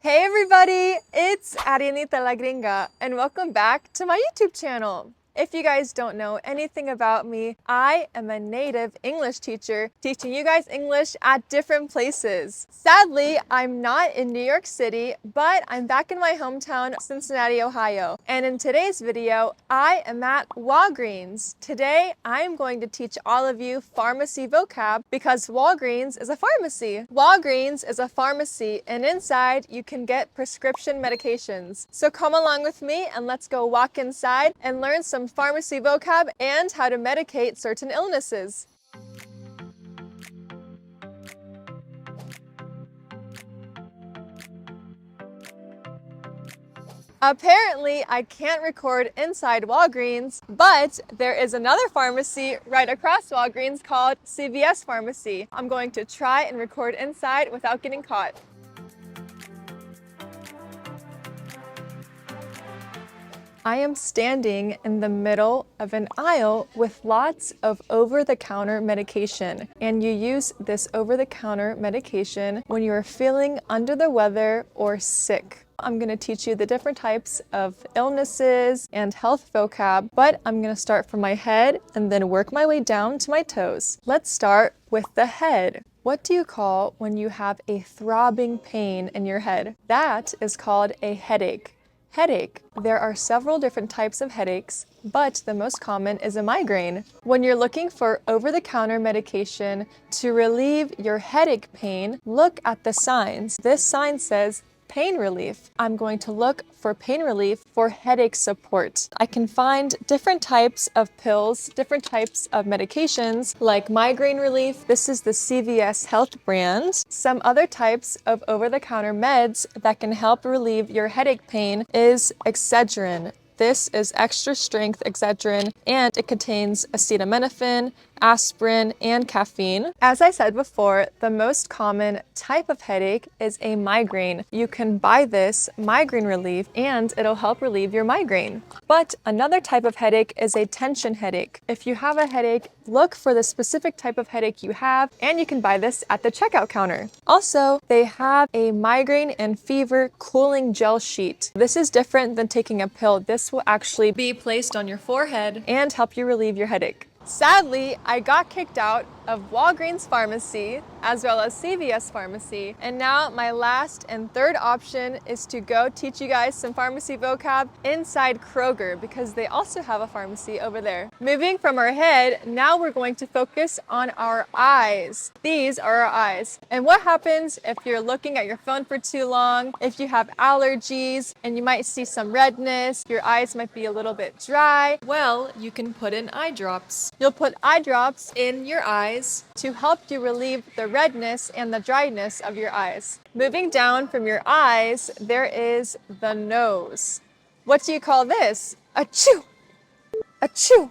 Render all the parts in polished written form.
Hey everybody, it's Ariannitalagringa and welcome back to my YouTube channel. If you guys don't know anything about me, I am a native English teacher teaching you guys English at different places. Sadly, I'm not in New York City, but I'm back in my hometown, Cincinnati, Ohio. And in today's video, I am at Walgreens. Today, I'm going to teach all of you pharmacy vocab because Walgreens is a pharmacy. Walgreens is a pharmacy and inside you can get prescription medications. So come along with me and let's go walk inside and learn some pharmacy vocab and how to medicate certain illnesses. Apparently, I can't record inside Walgreens, but there is another pharmacy right across Walgreens called CVS Pharmacy. I'm going to try and record inside without getting caught. I am standing in the middle of an aisle with lots of over-the-counter medication, and you use this over-the-counter medication when you are feeling under the weather or sick. I'm going to teach you the different types of illnesses and health vocab, but I'm going to start from my head and then work my way down to my toes. Let's start with the head. What do you call when you have a throbbing pain in your head? That is called a headache. Headache. There are several different types of headaches, but the most common is a migraine. When you're looking for over-the-counter medication to relieve your headache pain, look at the signs. This sign says pain relief. I'm going to look for pain relief for headache support. I can find different types of pills, different types of medications like migraine relief. This is the CVS Health brand. Some other types of over-the-counter meds that can help relieve your headache pain is Excedrin. This is extra strength Excedrin and it contains acetaminophen, aspirin, and caffeine. As I said before, the most common type of headache is a migraine. You can buy this migraine relief and it'll help relieve your migraine. But another type of headache is a tension headache. If you have a headache, look for the specific type of headache you have and you can buy this at the checkout counter. Also, they have a migraine and fever cooling gel sheet. This is different than taking a pill. This will actually be placed on your forehead and help you relieve your headache. Sadly, I got kicked out of Walgreens Pharmacy as well as CVS Pharmacy, and now my last and third option is to go teach you guys some pharmacy vocab inside Kroger because they also have a pharmacy over there. Moving from our head, now we're going to focus on our eyes. These are our eyes. And what happens if you're looking at your phone for too long, if you have allergies and you might see some redness, your eyes might be a little bit dry? Well, you can put in eye drops. You'll put eye drops in your eyes to help you relieve the redness and the dryness of your eyes. Moving down from your eyes, there is the nose. What do you call this? Achoo! Achoo!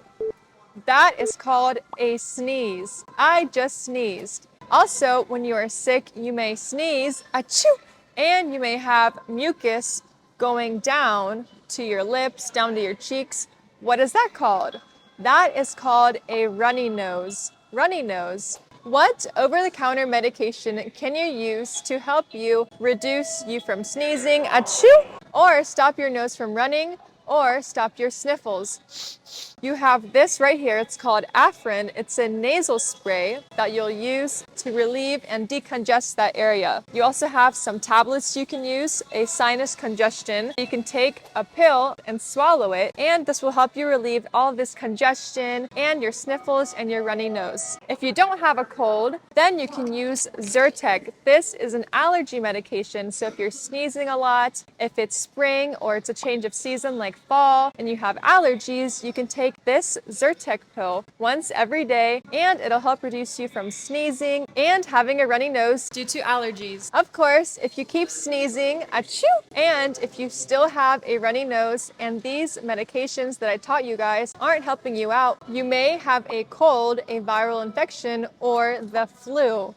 That is called a sneeze. I just sneezed. Also, when you are sick, you may sneeze, achoo, and you may have mucus going down to your lips, down to your cheeks. What is that called? That is called a runny nose. Runny nose. What over-the-counter medication can you use to help you reduce you from sneezing, achoo, or stop your nose from running, or stop your sniffles? You have this right here. It's called Afrin. It's a nasal spray that you'll use to relieve and decongest that area. You also have some tablets you can use, a sinus congestion. You can take a pill and swallow it, and this will help you relieve all of this congestion and your sniffles and your runny nose. If you don't have a cold, then you can use Zyrtec. This is an allergy medication, so if you're sneezing a lot, if it's spring or it's a change of season like fall, and you have allergies, you can take this Zyrtec pill once every day and it'll help reduce you from sneezing and having a runny nose due to allergies. Of course, if you keep sneezing, achoo, and if you still have a runny nose and these medications that I taught you guys aren't helping you out, you may have a cold, a viral infection, or the flu.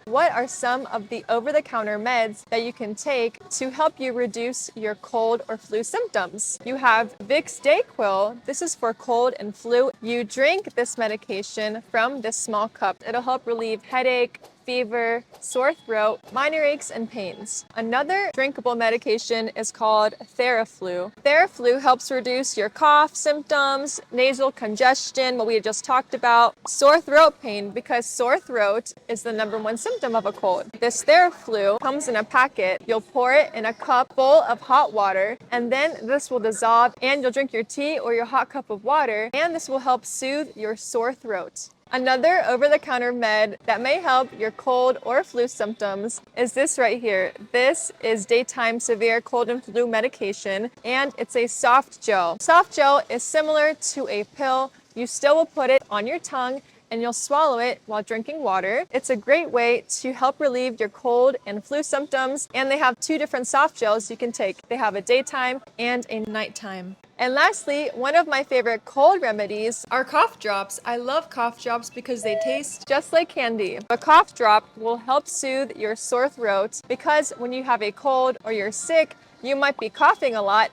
What are some of the over-the-counter meds that you can take to help you reduce your cold or flu symptoms? You have Vicks Dayquil. This is for cold and flu. You drink this medication from this small cup. It'll help relieve headache, fever, sore throat, minor aches, and pains. Another drinkable medication is called Theraflu. Theraflu helps reduce your cough symptoms, nasal congestion, what we just talked about, sore throat pain, because sore throat is the #1 symptom of a cold. This Theraflu comes in a packet. You'll pour it in a cup full of hot water, and then this will dissolve, and you'll drink your tea or your hot cup of water, and this will help soothe your sore throat. Another over-the-counter med that may help your cold or flu symptoms is this right here. This is daytime severe cold and flu medication, and it's a soft gel. Soft gel is similar to a pill. You still will put it on your tongue and you'll swallow it while drinking water. It's a great way to help relieve your cold and flu symptoms, and they have 2 different soft gels you can take. They have a daytime and a nighttime. And lastly, one of my favorite cold remedies are cough drops. I love cough drops because they taste just like candy. A cough drop will help soothe your sore throat because when you have a cold or you're sick, you might be coughing a lot.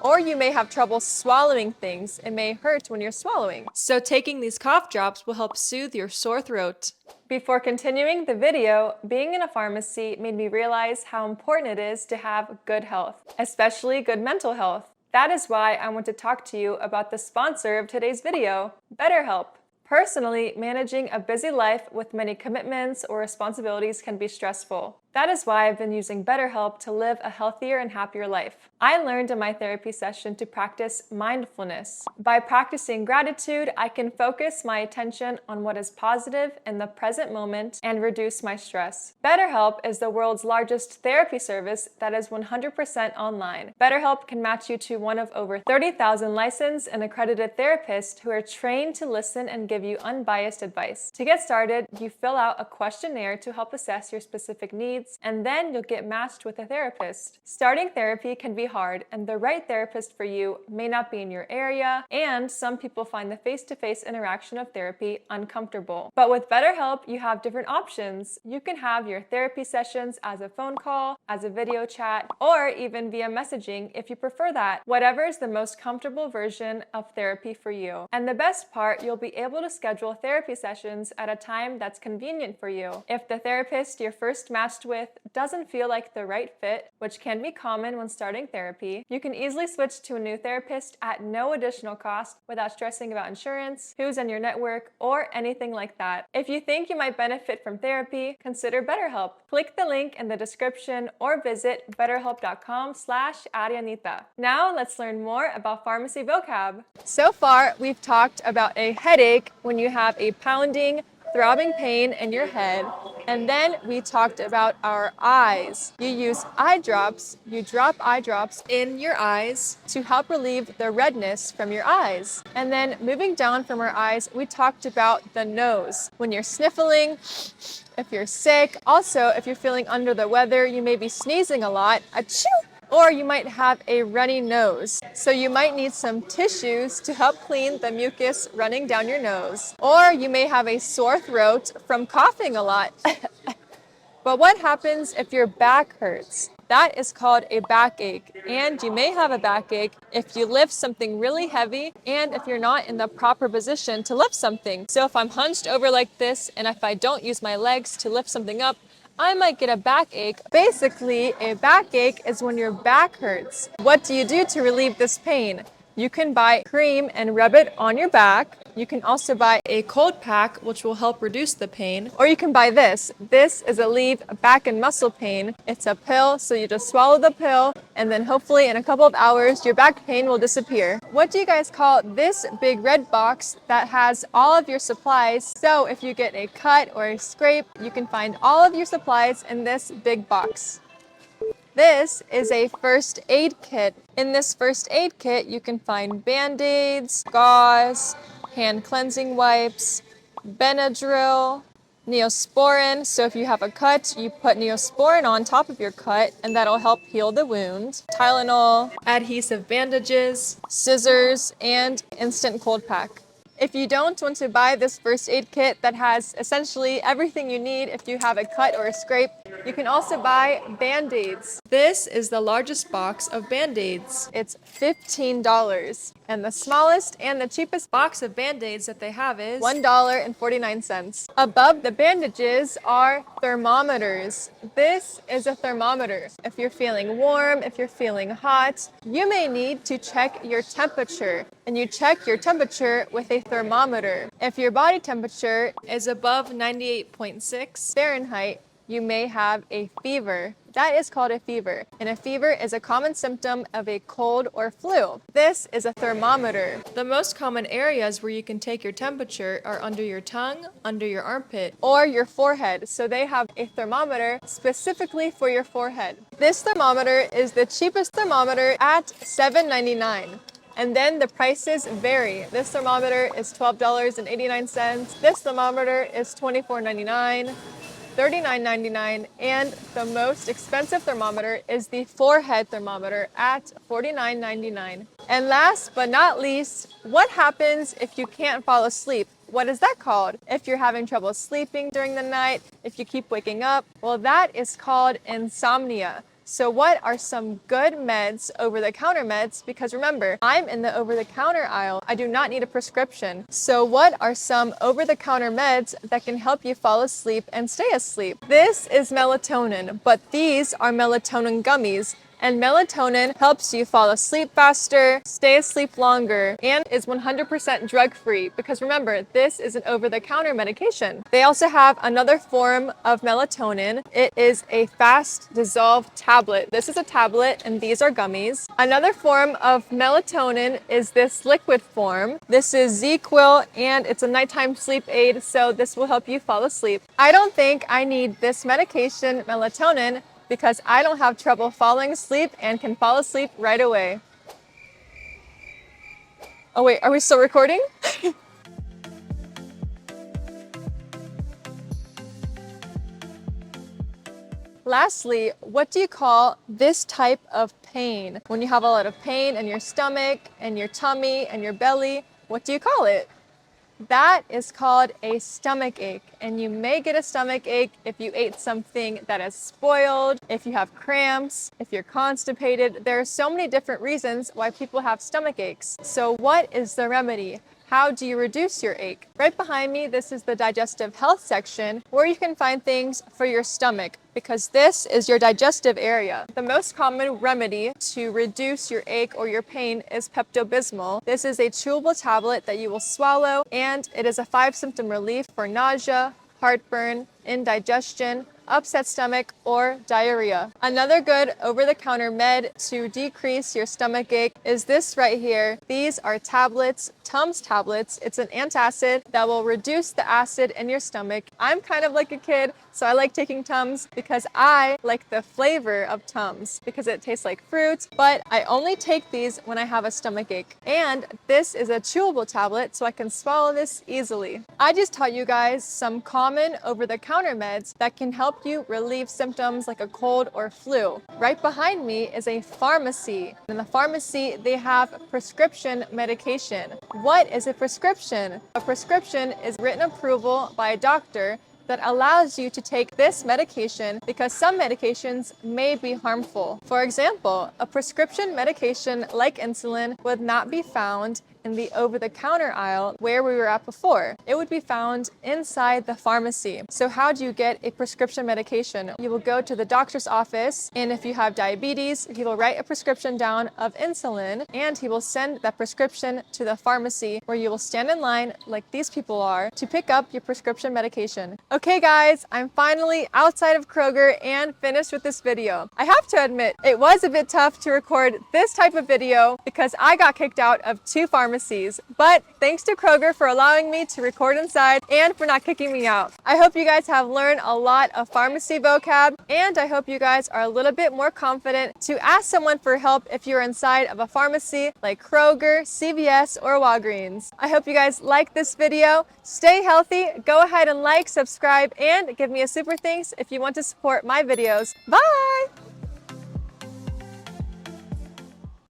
Or you may have trouble swallowing things. It may hurt when you're swallowing. So taking these cough drops will help soothe your sore throat. Before continuing the video, being in a pharmacy made me realize how important it is to have good health, especially good mental health. That is why I want to talk to you about the sponsor of today's video, BetterHelp. Personally, managing a busy life with many commitments or responsibilities can be stressful. That is why I've been using BetterHelp to live a healthier and happier life. I learned in my therapy session to practice mindfulness. By practicing gratitude, I can focus my attention on what is positive in the present moment and reduce my stress. BetterHelp is the world's largest therapy service that is 100% online. BetterHelp can match you to one of over 30,000 licensed and accredited therapists who are trained to listen and give you unbiased advice. To get started, you fill out a questionnaire to help assess your specific needs, and then you'll get matched with a therapist. Starting therapy can be hard, and the right therapist for you may not be in your area, and some people find the face-to-face interaction of therapy uncomfortable. But with BetterHelp, you have different options. You can have your therapy sessions as a phone call, as a video chat, or even via messaging if you prefer that. Whatever is the most comfortable version of therapy for you. And the best part, you'll be able to schedule therapy sessions at a time that's convenient for you. If the therapist you're first matched with doesn't feel like the right fit, which can be common when starting therapy, you can easily switch to a new therapist at no additional cost without stressing about insurance, who's in your network, or anything like that. If you think you might benefit from therapy, consider BetterHelp. Click the link in the description or visit betterhelp.com/Ariannita. Now let's learn more about pharmacy vocab. So far, we've talked about a headache when you have a pounding, throbbing pain in your head, and then we talked about our eyes. You use eye drops, you drop eye drops in your eyes to help relieve the redness from your eyes. And then moving down from our eyes, we talked about the nose. When you're sniffling, if you're sick, also if you're feeling under the weather, you may be sneezing a lot, achoo! Or you might have a runny nose. So you might need some tissues to help clean the mucus running down your nose. Or you may have a sore throat from coughing a lot. But what happens if your back hurts? That is called a backache, and you may have a backache if you lift something really heavy and if you're not in the proper position to lift something. So if I'm hunched over like this and if I don't use my legs to lift something up, I might get a backache. Basically, a backache is when your back hurts. What do you do to relieve this pain? You can buy cream and rub it on your back. You can also buy a cold pack, which will help reduce the pain. Or you can buy this. This is Aleve back and muscle pain. It's a pill, so you just swallow the pill, and then hopefully in a couple of hours, your back pain will disappear. What do you guys call this big red box that has all of your supplies? So if you get a cut or a scrape, you can find all of your supplies in this big box. This is a first aid kit. In this first aid kit, you can find Band-Aids, gauze, hand cleansing wipes, Benadryl, Neosporin. So if you have a cut, you put Neosporin on top of your cut and that'll help heal the wound. Tylenol, adhesive bandages, scissors, and instant cold pack. If you don't want to buy this first aid kit that has essentially everything you need if you have a cut or a scrape, You can also buy Band-Aids. This is the largest box of Band-Aids. It's $15. And the smallest and the cheapest box of Band-Aids that they have is $1.49. Above the bandages are thermometers. This is a thermometer. If you're feeling warm, if you're feeling hot, you may need to check your temperature. And you check your temperature with a thermometer. If your body temperature is above 98.6 Fahrenheit, you may have a fever. That is called a fever, and a fever is a common symptom of a cold or flu. This is a thermometer. The most common areas where you can take your temperature are under your tongue, under your armpit, or your forehead. So they have a thermometer specifically for your forehead. This thermometer is the cheapest thermometer at $7.99. And then the prices vary. This thermometer is $12.89. This thermometer is $24.99. $39.99, and the most expensive thermometer is the forehead thermometer at $49.99. And last but not least, what happens if you can't fall asleep? What is that called? If you're having trouble sleeping during the night, if you keep waking up, well, that is called insomnia. So what are some good meds, over-the-counter meds? Because remember, I'm in the over-the-counter aisle. I do not need a prescription. So what are some over-the-counter meds that can help you fall asleep and stay asleep? This is melatonin, but these are melatonin gummies. And melatonin helps you fall asleep faster, stay asleep longer, and is 100% drug-free because remember, this is an over-the-counter medication. They also have another form of melatonin. It is a fast dissolved tablet. This is a tablet and these are gummies. Another form of melatonin is this liquid form. This is Z-Quil and it's a nighttime sleep aid, so this will help you fall asleep. I don't think I need this medication, melatonin, because I don't have trouble falling asleep and can fall asleep right away. Oh wait, are we still recording? Lastly, what do you call this type of pain? When you have a lot of pain in your stomach and your tummy and your belly, what do you call it? That is called a stomach ache, and you may get a stomach ache if you ate something that is spoiled, if you have cramps, if you're constipated. There are so many different reasons why people have stomach aches. So what is the remedy? How do you reduce your ache? Right behind me, this is the digestive health section where you can find things for your stomach because this is your digestive area. The most common remedy to reduce your ache or your pain is Pepto-Bismol. This is a chewable tablet that you will swallow, and it is a 5-symptom relief for nausea, heartburn, indigestion, upset stomach, or diarrhea. Another good over-the-counter med to decrease your stomach ache is this right here. These are tablets, Tums tablets. It's an antacid that will reduce the acid in your stomach. I'm kind of like a kid, so I like taking Tums because I like the flavor of Tums because it tastes like fruit, but I only take these when I have a stomach ache. And this is a chewable tablet, so I can swallow this easily. I just taught you guys some common over-the-counter meds that can help you relieve symptoms like a cold or flu. Right behind me is a pharmacy. In the pharmacy, they have prescription medication. What is a prescription? A prescription is written approval by a doctor that allows you to take this medication because some medications may be harmful. For example, a prescription medication like insulin would not be found in the over-the-counter aisle where we were at before. It would be found inside the pharmacy. So how do you get a prescription medication? You will go to the doctor's office, and if you have diabetes, he will write a prescription down of insulin, and he will send that prescription to the pharmacy where you will stand in line like these people are to pick up your prescription medication. Okay guys, I'm finally outside of Kroger and finished with this video. I have to admit, it was a bit tough to record this type of video because I got kicked out of 2 pharmacies. But thanks to Kroger for allowing me to record inside and for not kicking me out. I hope you guys have learned a lot of pharmacy vocab, and I hope you guys are a little bit more confident to ask someone for help if you're inside of a pharmacy like Kroger, CVS, or Walgreens. I hope you guys like this video. Stay healthy, go ahead and like, subscribe, and give me a super thanks if you want to support my videos. Bye!